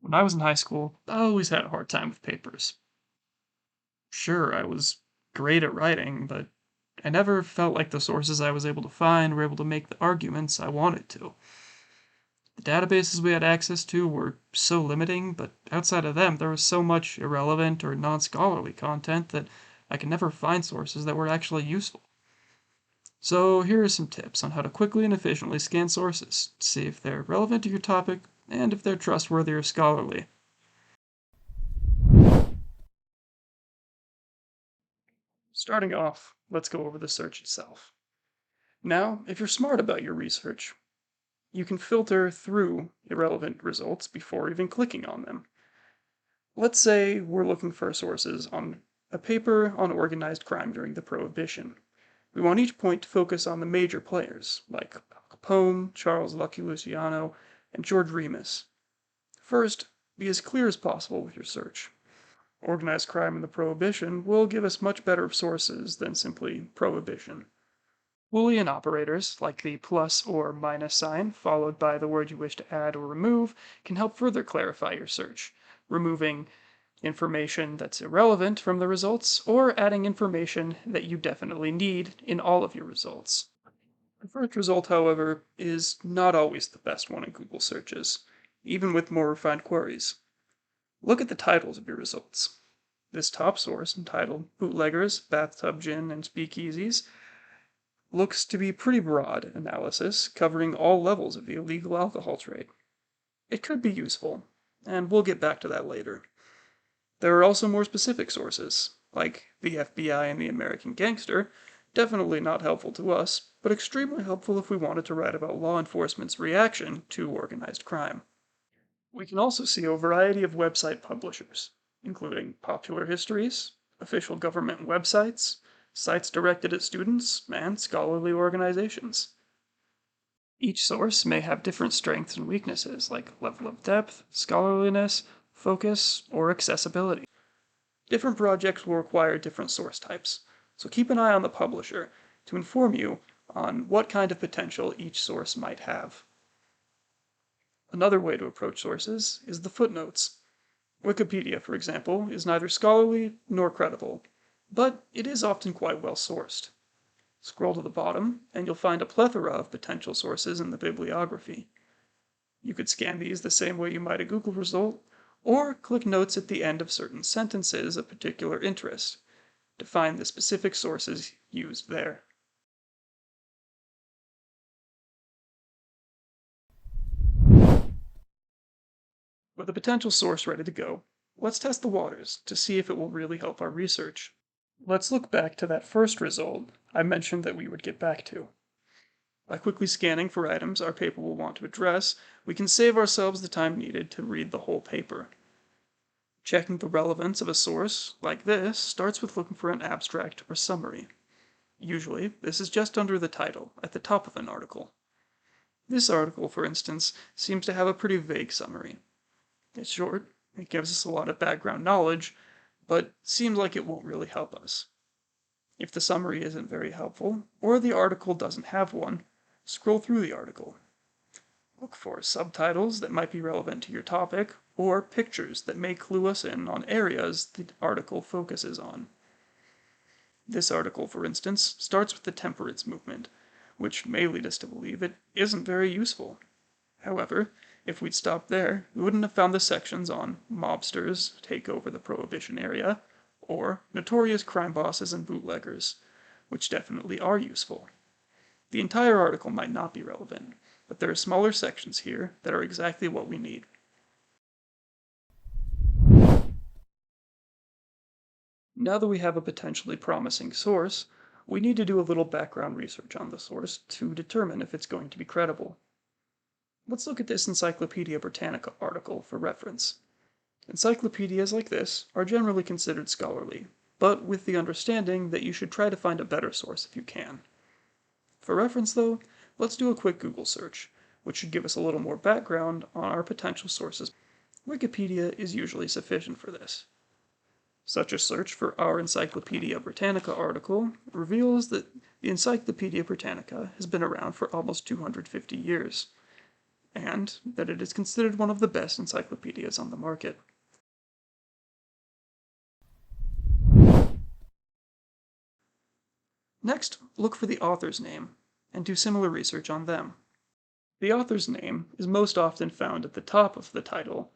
When I was in high school, I always had a hard time with papers. Sure, I was great at writing, but I never felt like the sources I was able to find were able to make the arguments I wanted to. The databases we had access to were so limiting, but outside of them, there was so much irrelevant or non scholarly content that I could never find sources that were actually useful. So, here are some tips on how to quickly and efficiently scan sources, see if they're relevant to your topic, and if they're trustworthy or scholarly. Starting off, let's go over the search itself. Now, if you're smart about your research, you can filter through irrelevant results before even clicking on them. Let's say we're looking for sources on a paper on organized crime during the Prohibition. We want each point to focus on the major players, like Al Capone, Charles Lucky Luciano, and George Remus. First, be as clear as possible with your search. Organized crime and the Prohibition will give us much better sources than simply Prohibition. Boolean operators, like the plus or minus sign, followed by the word you wish to add or remove, can help further clarify your search, removing information that's irrelevant from the results, or adding information that you definitely need in all of your results. The first result, however, is not always the best one in Google searches, even with more refined queries. Look at the titles of your results. This top source, entitled Bootleggers, Bathtub Gin, and Speakeasies, looks to be pretty broad analysis, covering all levels of the illegal alcohol trade. It could be useful, and we'll get back to that later. There are also more specific sources, like the FBI and the American Gangster, definitely not helpful to us, but extremely helpful if we wanted to write about law enforcement's reaction to organized crime. We can also see a variety of website publishers, including popular histories, official government websites, sites directed at students, and scholarly organizations. Each source may have different strengths and weaknesses, like level of depth, scholarliness, focus, or accessibility. Different projects will require different source types, so keep an eye on the publisher to inform you on what kind of potential each source might have. Another way to approach sources is the footnotes. Wikipedia, for example, is neither scholarly nor credible, but it is often quite well sourced. Scroll to the bottom, and you'll find a plethora of potential sources in the bibliography. You could scan these the same way you might a Google result, or click notes at the end of certain sentences of particular interest to find the specific sources used there. With a potential source ready to go, let's test the waters to see if it will really help our research. Let's look back to that first result I mentioned that we would get back to. By quickly scanning for items our paper will want to address, we can save ourselves the time needed to read the whole paper. Checking the relevance of a source, like this, starts with looking for an abstract or summary. Usually, this is just under the title, at the top of an article. This article, for instance, seems to have a pretty vague summary. It's short, it gives us a lot of background knowledge, but seems like it won't really help us. If the summary isn't very helpful, or the article doesn't have one, scroll through the article. Look for subtitles that might be relevant to your topic, or pictures that may clue us in on areas the article focuses on. This article, for instance, starts with the temperance movement, which may lead us to believe it isn't very useful. However, if we'd stopped there, we wouldn't have found the sections on mobsters take over the prohibition area, or notorious crime bosses and bootleggers, which definitely are useful. The entire article might not be relevant, but there are smaller sections here that are exactly what we need. Now that we have a potentially promising source, we need to do a little background research on the source to determine if it's going to be credible. Let's look at this Encyclopedia Britannica article for reference. Encyclopedias like this are generally considered scholarly, but with the understanding that you should try to find a better source if you can. For reference, though, let's do a quick Google search, which should give us a little more background on our potential sources. Wikipedia is usually sufficient for this. Such a search for our Encyclopedia Britannica article reveals that the Encyclopedia Britannica has been around for almost 250 years. and that it is considered one of the best encyclopedias on the market. Next, look for the author's name, and do similar research on them. The author's name is most often found at the top of the title,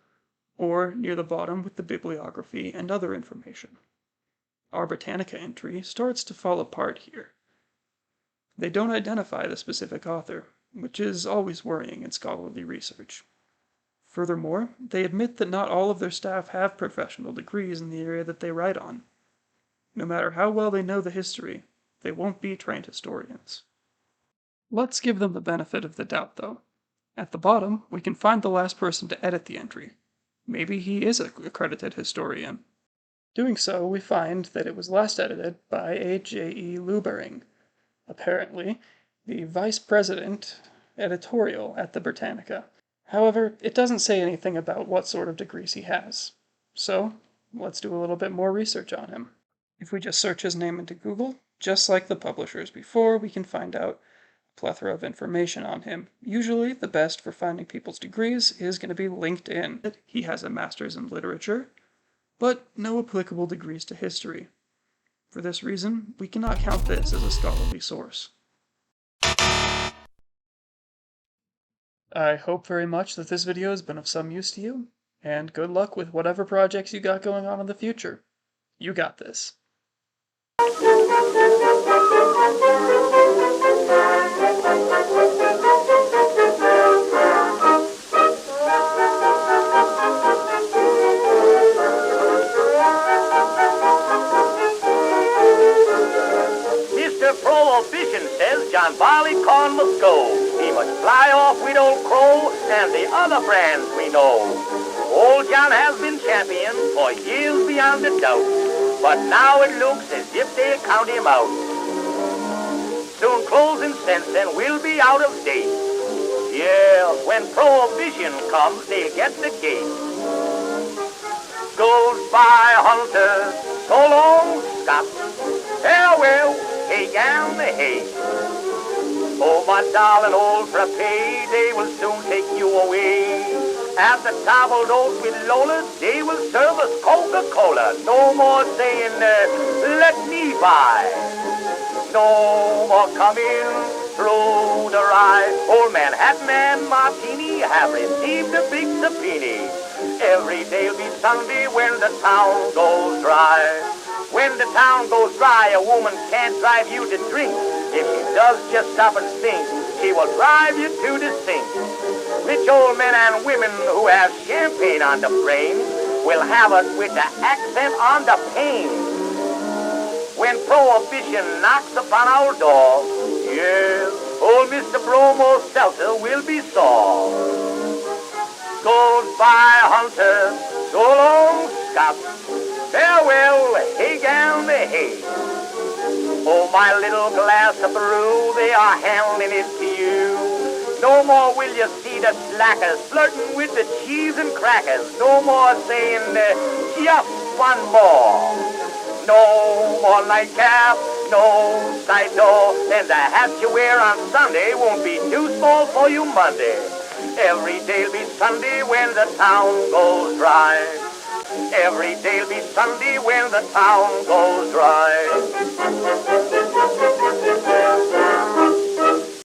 or near the bottom with the bibliography and other information. Our Britannica entry starts to fall apart here. They don't identify the specific author, which is always worrying in scholarly research. Furthermore, they admit that not all of their staff have professional degrees in the area that they write on. No matter how well they know the history, they won't be trained historians. Let's give them the benefit of the doubt, though. At the bottom, we can find the last person to edit the entry. Maybe he is an accredited historian. Doing so, we find that it was last edited by a J.E. Lubering, apparently the vice president editorial at the Britannica. However, it doesn't say anything about what sort of degrees he has. So, let's do a little bit more research on him. If we just search his name into Google, just like the publishers before, we can find out a plethora of information on him. Usually, the best for finding people's degrees is going to be LinkedIn. He has a master's in literature, but no applicable degrees to history. For this reason, we cannot count this as a scholarly source. I hope very much that this video has been of some use to you, and good luck with whatever projects you got going on in the future. You got this. Mr. Prohibition says John Barleycorn must go. He must fly off with Old Crow and the other brands we know. Old John has been champion for years beyond a doubt, but now it looks as if they count him out. Soon closing sense and we'll be out of date. Yeah, when Prohibition comes, they'll get the gate. Goodbye, Hunter, so long, Scott. Farewell, hey, and hey. Oh, my darling old frappe, they will soon take you away. At the table d'hôte with Lola, they will serve us Coca-Cola. No more saying, let me buy. No more coming through the rye. Old Manhattan and Martini have received a big subpoena. Every day'll be Sunday when the town goes dry. When the town goes dry, a woman can't drive you to drink. If she does, just stop and think. She will drive you to the sink. Rich old men and women who have champagne on the brain will have it with the accent on the pain. When Prohibition knocks upon our door, yes, old Mr. Bromo Seltzer will be sore. Goodbye, Hunter, so long, Scott. Farewell, hey, gal, hey. Oh, my little glass of brew, they are handing it to you. No more will you see the slackers flirting with the cheese and crackers. No more saying, just one more. No more nightcap, no side door. And the hat you wear on Sunday won't be too small for you Monday. Every day'll be Sunday when the town goes dry. Every day'll be Sunday when the town goes dry.